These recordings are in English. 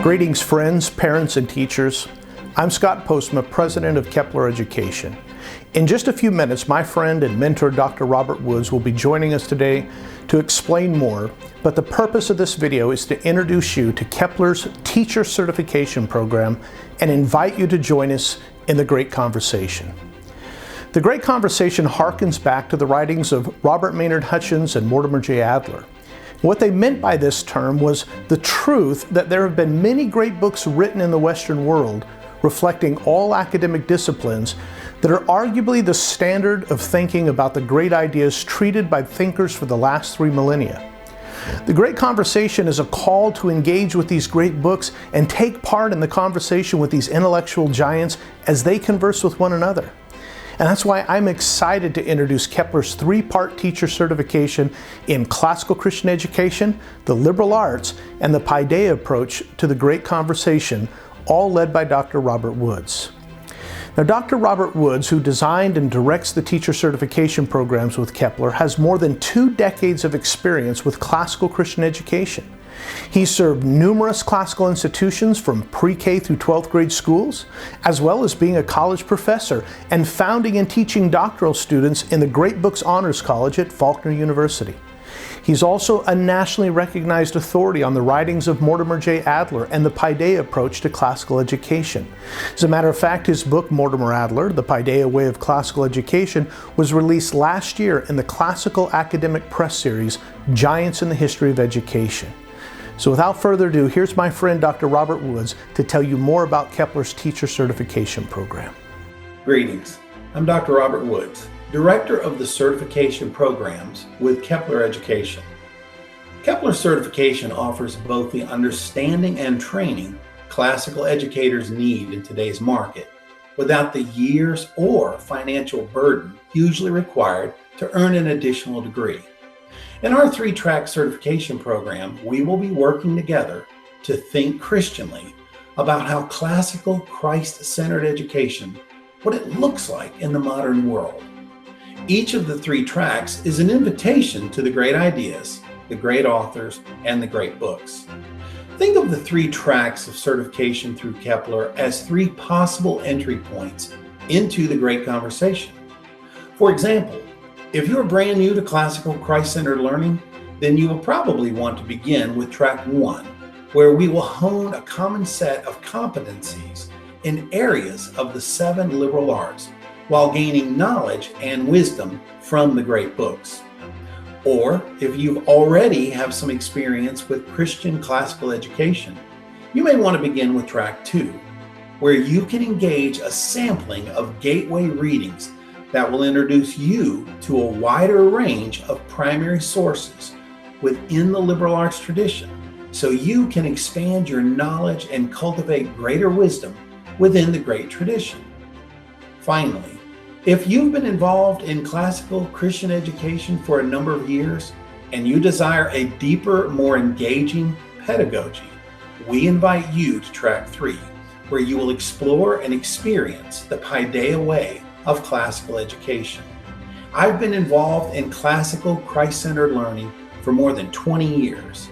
Greetings friends, parents, and teachers. I'm Scott Postma, President of Kepler Education. In just a few minutes, my friend and mentor, Dr. Robert Woods, will be joining us today to explain more, but the purpose of this video is to introduce you to Kepler's Teacher Certification Program and invite you to join us in the Great Conversation. The Great Conversation harkens back to the writings of Robert Maynard Hutchins and Mortimer J. Adler. What they meant by this term was the truth that there have been many great books written in the Western world reflecting all academic disciplines that are arguably the standard of thinking about the great ideas treated by thinkers for the last 3 millennia. The Great Conversation is a call to engage with these great books and take part in the conversation with these intellectual giants as they converse with one another. And that's why I'm excited to introduce Kepler's 3-part teacher certification in classical Christian education, the liberal arts, and the Paideia approach to the Great Conversation, all led by Dr. Robert Woods. Now, Dr. Robert Woods, who designed and directs the teacher certification programs with Kepler, has more than 2 decades of experience with classical Christian education. He served numerous classical institutions from pre-K through 12th grade schools, as well as being a college professor and founding and teaching doctoral students in the Great Books Honors College at Faulkner University. He's also a nationally recognized authority on the writings of Mortimer J. Adler and the Paideia approach to classical education. As a matter of fact, his book, Mortimer Adler, The Paideia Way of Classical Education, was released last year in the classical academic press series, Giants in the History of Education. So without further ado, here's my friend Dr. Robert Woods to tell you more about Kepler's Teacher Certification Program. Greetings. I'm Dr. Robert Woods, Director of the Certification Programs with Kepler Education. Kepler Certification offers both the understanding and training classical educators need in today's market without the years or financial burden usually required to earn an additional degree. In our 3-track certification program, we will be working together to think Christianly about how classical Christ-centered education, what it looks like in the modern world. Each of the 3 tracks is an invitation to the great ideas, the great authors, and the great books. Think of the 3 tracks of certification through Kepler as 3 possible entry points into the Great Conversation. For example, if you're brand new to classical Christ-centered learning, then you will probably want to begin with track 1, where we will hone a common set of competencies in areas of the 7 liberal arts while gaining knowledge and wisdom from the great books. Or if you already have some experience with Christian classical education, you may want to begin with track 2, where you can engage a sampling of gateway readings that will introduce you to a wider range of primary sources within the liberal arts tradition, so you can expand your knowledge and cultivate greater wisdom within the great tradition. Finally, if you've been involved in classical Christian education for a number of years and you desire a deeper, more engaging pedagogy, we invite you to track 3, where you will explore and experience the Paideia way of classical education. I've been involved in classical Christ-centered learning for more than 20 years,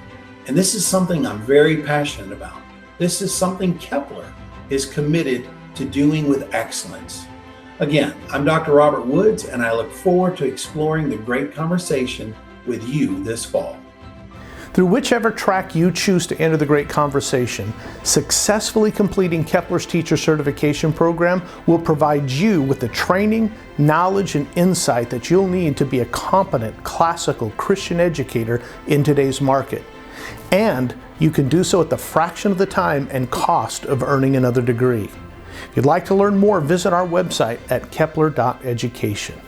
and this is something I'm very passionate about. This is something Kepler is committed to doing with excellence. Again, I'm Dr. Robert Woods, and I look forward to exploring the Great Conversation with you this fall. Through whichever track you choose to enter the Great Conversation, successfully completing Kepler's Teacher Certification Program will provide you with the training, knowledge, and insight that you'll need to be a competent classical Christian educator in today's market. And you can do so at the fraction of the time and cost of earning another degree. If you'd like to learn more, visit our website at kepler.education.